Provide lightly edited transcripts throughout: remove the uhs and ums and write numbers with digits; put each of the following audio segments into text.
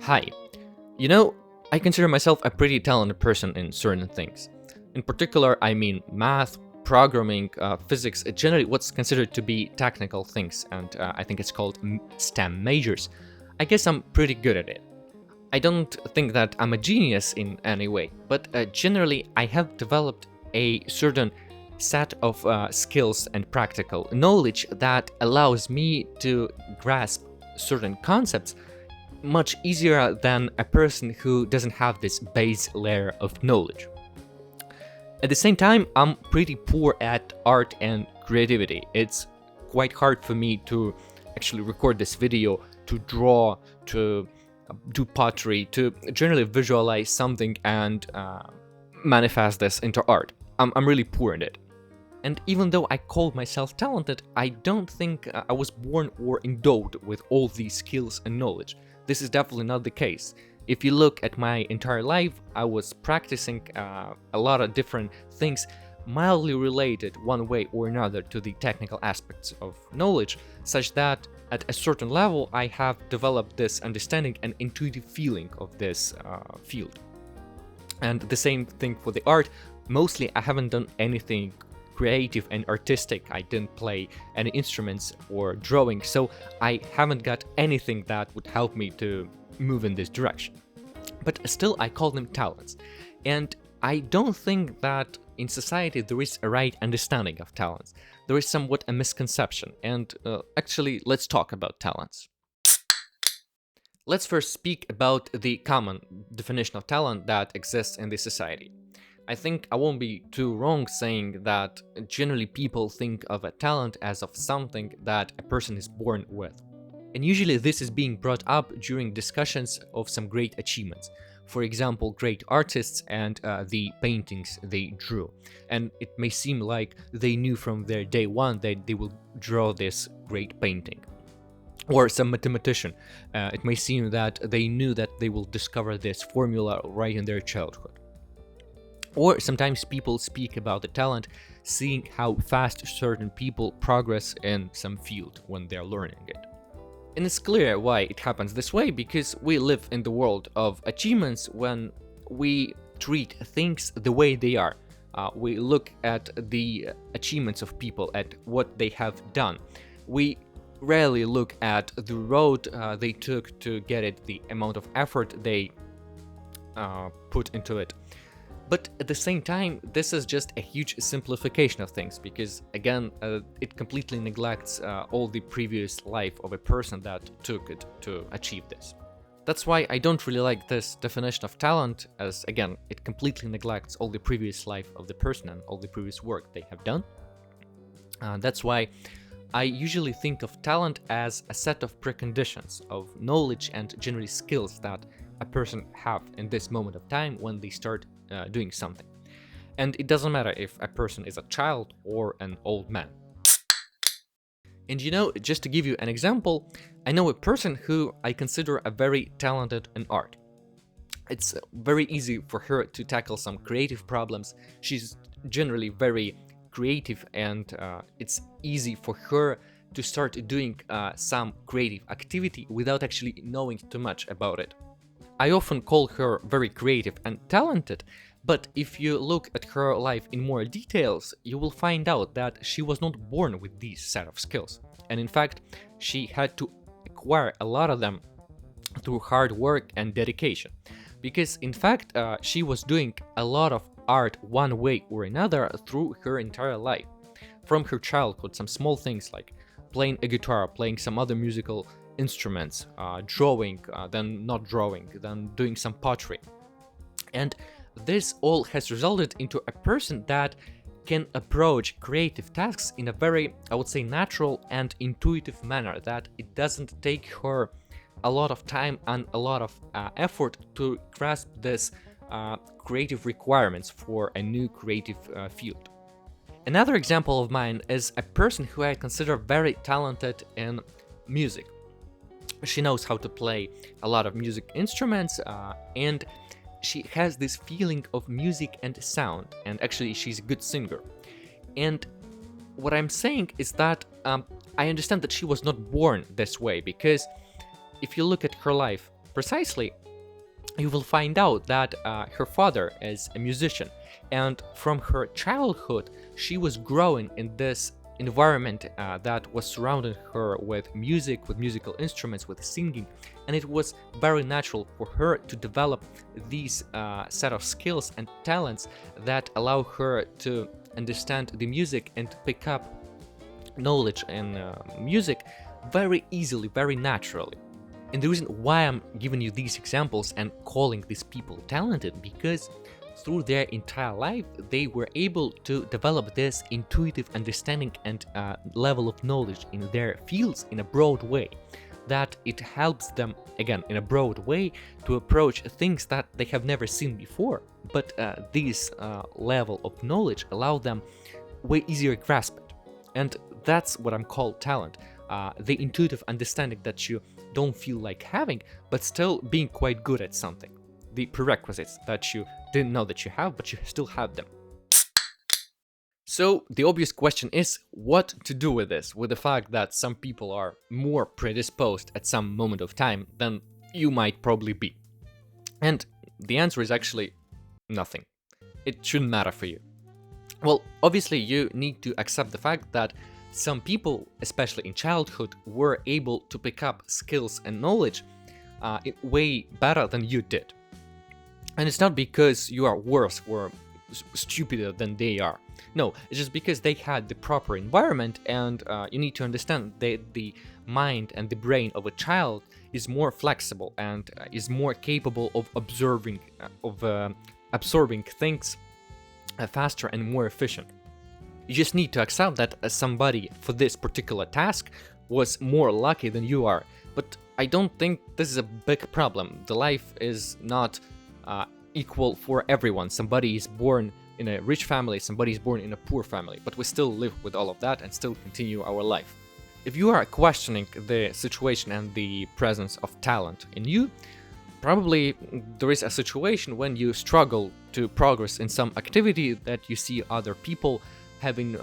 Hi. You know, I consider myself a pretty talented person in certain things. In particular, I mean math, programming, physics, generally what's considered to be technical things, and I think it's called STEM majors. I guess I'm pretty good at it. I don't think that I'm a genius in any way, but generally I have developed a certain set of skills and practical knowledge that allows me to grasp certain concepts much easier than a person who doesn't have this base layer of knowledge. At the same time, I'm pretty poor at art and creativity. It's quite hard for me to actually record this video, to draw, to do pottery, to generally visualize something and manifest this into art. I'm really poor in it. And even though I call myself talented, I don't think I was born or endowed with all these skills and knowledge. This is definitely not the case. If you look at my entire life, I was practicing a lot of different things mildly related one way or another to the technical aspects of knowledge, such that at a certain level I have developed this understanding and intuitive feeling of this field. And the same thing for the art. Mostly I haven't done anything creative and artistic. I didn't play any instruments or drawing, so I haven't got anything that would help me to move in this direction. But still, I call them talents. And I don't think that in society there is a right understanding of talents. There is somewhat a misconception, and actually, let's talk about talents. Let's first speak about the common definition of talent that exists in this society. I think I won't be too wrong saying that generally people think of a talent as of something that a person is born with. And usually this is being brought up during discussions of some great achievements. For example, great artists and the paintings they drew. And it may seem like they knew from their day one that they will draw this great painting. Or some mathematician, it may seem that they knew that they will discover this formula right in their childhood. Or sometimes people speak about the talent, seeing how fast certain people progress in some field when they're learning it. And it's clear why it happens this way, because we live in the world of achievements when we treat things the way they are. We look at the achievements of people, at what they have done. We rarely look at the road they took to get it, the amount of effort they put into it. But at the same time, this is just a huge simplification of things, because again, it completely neglects all the previous life of a person that took it to achieve this. That's why I don't really like this definition of talent, as again, it completely neglects all the previous life of the person and all the previous work they have done. That's why I usually think of talent as a set of preconditions of knowledge and generally skills that a person have in this moment of time when they start doing something. And it doesn't matter if a person is a child or an old man. And you know, just to give you an example, I know a person who I consider a very talented in art. It's very easy for her to tackle some creative problems. She's generally very creative, and it's easy for her to start doing some creative activity without actually knowing too much about it. I often call her very creative and talented, but if you look at her life in more details, you will find out that she was not born with these set of skills. And in fact, she had to acquire a lot of them through hard work and dedication. Because in fact, she was doing a lot of art one way or another through her entire life. From her childhood, some small things like playing a guitar, playing some other musical instruments, drawing, then not drawing, then doing some pottery. And this all has resulted into a person that can approach creative tasks in a very, I would say, natural and intuitive manner, that it doesn't take her a lot of time and a lot of effort to grasp this creative requirements for a new creative field. Another example of mine is a person who I consider very talented in music. She knows how to play a lot of music instruments, and she has this feeling of music and sound, and actually she's a good singer. And what I'm saying is that I understand that she was not born this way, because if you look at her life precisely, you will find out that her father is a musician, and from her childhood she was growing in this environment that was surrounding her with music, with musical instruments, with singing, and it was very natural for her to develop these set of skills and talents that allow her to understand the music and pick up knowledge in music very easily, very naturally. And the reason why I'm giving you these examples and calling these people talented, because through their entire life they were able to develop this intuitive understanding and level of knowledge in their fields in a broad way, that it helps them, again, in a broad way, to approach things that they have never seen before. But this level of knowledge allow them way easier grasp it. And that's what I'm called talent. The intuitive understanding that you don't feel like having, but still being quite good at something. The prerequisites that you didn't know that you have, but you still have them. So the obvious question is what to do with this, with the fact that some people are more predisposed at some moment of time than you might probably be. And the answer is actually nothing. It shouldn't matter for you. Well, obviously you need to accept the fact that some people, especially in childhood, were able to pick up skills and knowledge way better than you did. And it's not because you are worse or stupider than they are. No, it's just because they had the proper environment, and you need to understand that the mind and the brain of a child is more flexible and is more capable of absorbing things faster and more efficient. You just need to accept that somebody for this particular task was more lucky than you are. But I don't think this is a big problem. The life is not equal for everyone. Somebody is born in a rich family, somebody is born in a poor family, but we still live with all of that and still continue our life. If you are questioning the situation and the presence of talent in you, probably there is a situation when you struggle to progress in some activity that you see other people having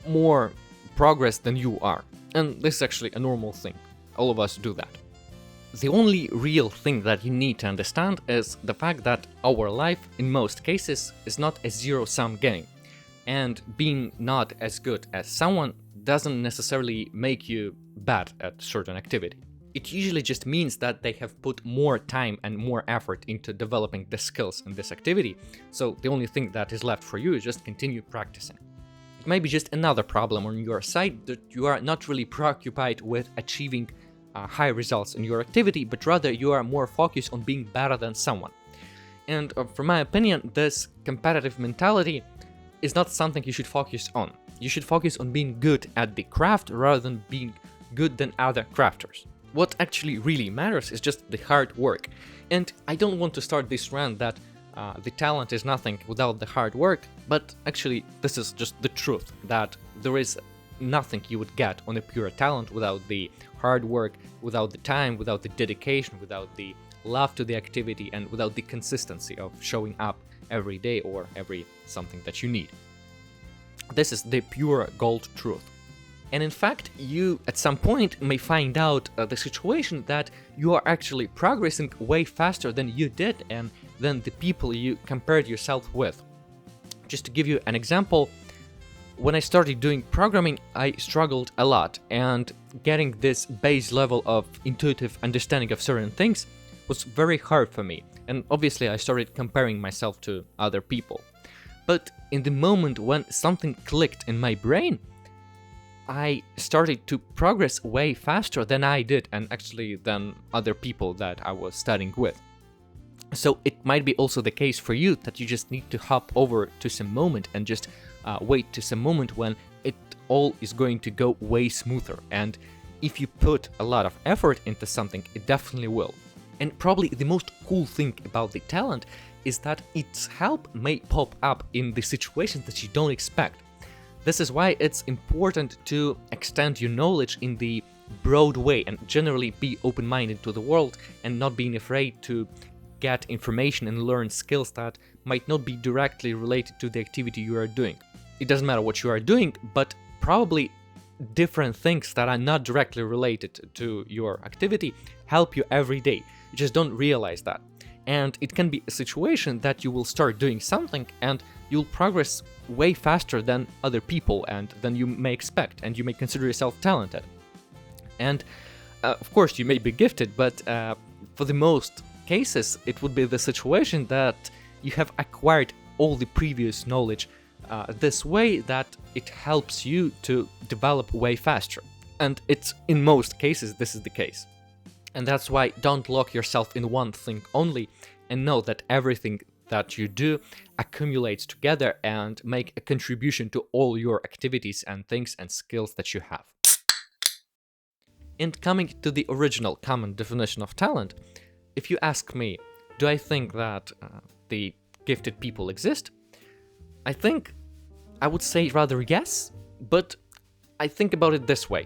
more progress than you are. And this is actually a normal thing. All of us do that. The only real thing that you need to understand is the fact that our life, in most cases, is not a zero-sum game. And being not as good as someone doesn't necessarily make you bad at certain activity. It usually just means that they have put more time and more effort into developing the skills in this activity, so the only thing that is left for you is just continue practicing. It may be just another problem on your side that you are not really preoccupied with achieving high results in your activity, but rather you are more focused on being better than someone. And from my opinion, this competitive mentality is not something you should focus on. You should focus on being good at the craft rather than being good than other crafters. What actually really matters is just the hard work. And I don't want to start this rant that the talent is nothing without the hard work, but actually this is just the truth, that there is nothing you would get on a pure talent without the hard work, without the time, without the dedication, without the love to the activity, and without the consistency of showing up every day or every something that you need. This is the pure gold truth. And in fact, you at some point may find out the situation that you are actually progressing way faster than you did and than the people you compared yourself with. Just to give you an example, when I started doing programming, I struggled a lot, and getting this base level of intuitive understanding of certain things was very hard for me. And obviously I started comparing myself to other people. But in the moment when something clicked in my brain, I started to progress way faster than I did, and actually than other people that I was studying with. So it might be also the case for you that you just need to hop over to some moment and just wait to some moment when it all is going to go way smoother. And if you put a lot of effort into something, it definitely will. And probably the most cool thing about the talent is that its help may pop up in the situations that you don't expect. This is why it's important to extend your knowledge in the broad way and generally be open-minded to the world and not being afraid to get information and learn skills that might not be directly related to the activity you are doing. It doesn't matter what you are doing, but probably different things that are not directly related to your activity help you every day. You just don't realize that. And it can be a situation that you will start doing something and you'll progress way faster than other people and than you may expect, and you may consider yourself talented. And of course, you may be gifted, but for the most cases, it would be the situation that you have acquired all the previous knowledge this way that it helps you to develop way faster. And it's in most cases, this is the case. And that's why don't lock yourself in one thing only, and know that everything that you do accumulates together and make a contribution to all your activities and things and skills that you have. And coming to the original common definition of talent, if you ask me, do I think that the gifted people exist? I would say rather yes, but I think about it this way.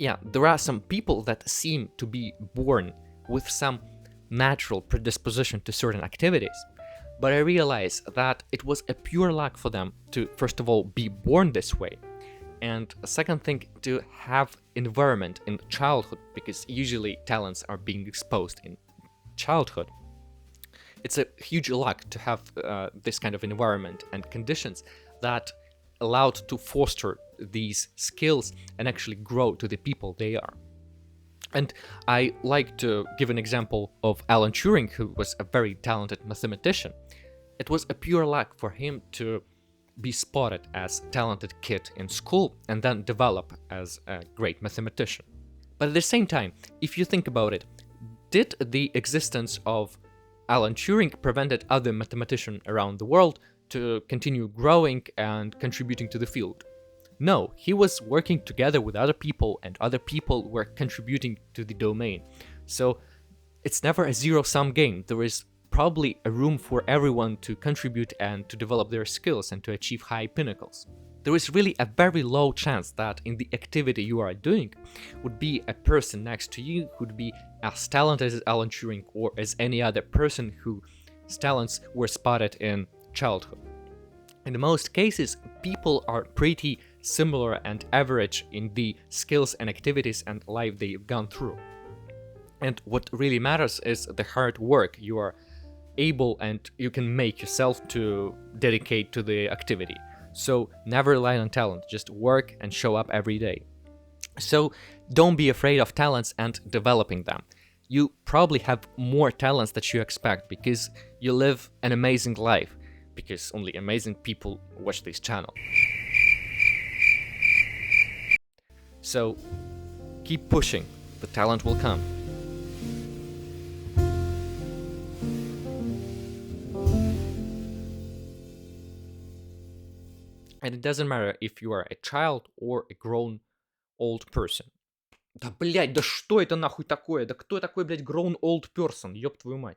Yeah, there are some people that seem to be born with some natural predisposition to certain activities, but I realize that it was a pure luck for them to, first of all, be born this way, and a second thing, to have environment in childhood, because usually talents are being exposed in childhood. It's a huge luck to have this kind of environment and conditions that allowed to foster these skills and actually grow to the people they are. And I like to give an example of Alan Turing, who was a very talented mathematician. It was a pure luck for him to be spotted as a talented kid in school and then develop as a great mathematician. But at the same time, if you think about it, did the existence of Alan Turing prevented other mathematicians around the world to continue growing and contributing to the field? No, he was working together with other people, and other people were contributing to the domain. So it's never a zero-sum game. There is probably a room for everyone to contribute and to develop their skills and to achieve high pinnacles. There is really a very low chance that in the activity you are doing would be a person next to you who would be as talented as Alan Turing or as any other person whose talents were spotted in childhood. In most cases, people are pretty similar and average in the skills and activities and life they've gone through. And what really matters is the hard work you are able and you can make yourself to dedicate to the activity. So never rely on talent, just work and show up every day. So don't be afraid of talents and developing them. You probably have more talents than you expect because you live an amazing life, because only amazing people watch this channel. So keep pushing, the talent will come. And it doesn't matter if you are a child or a grown old person. Да, блядь, да что это нахуй такое? Да кто такой, блядь, grown old person? Ёб твою мать.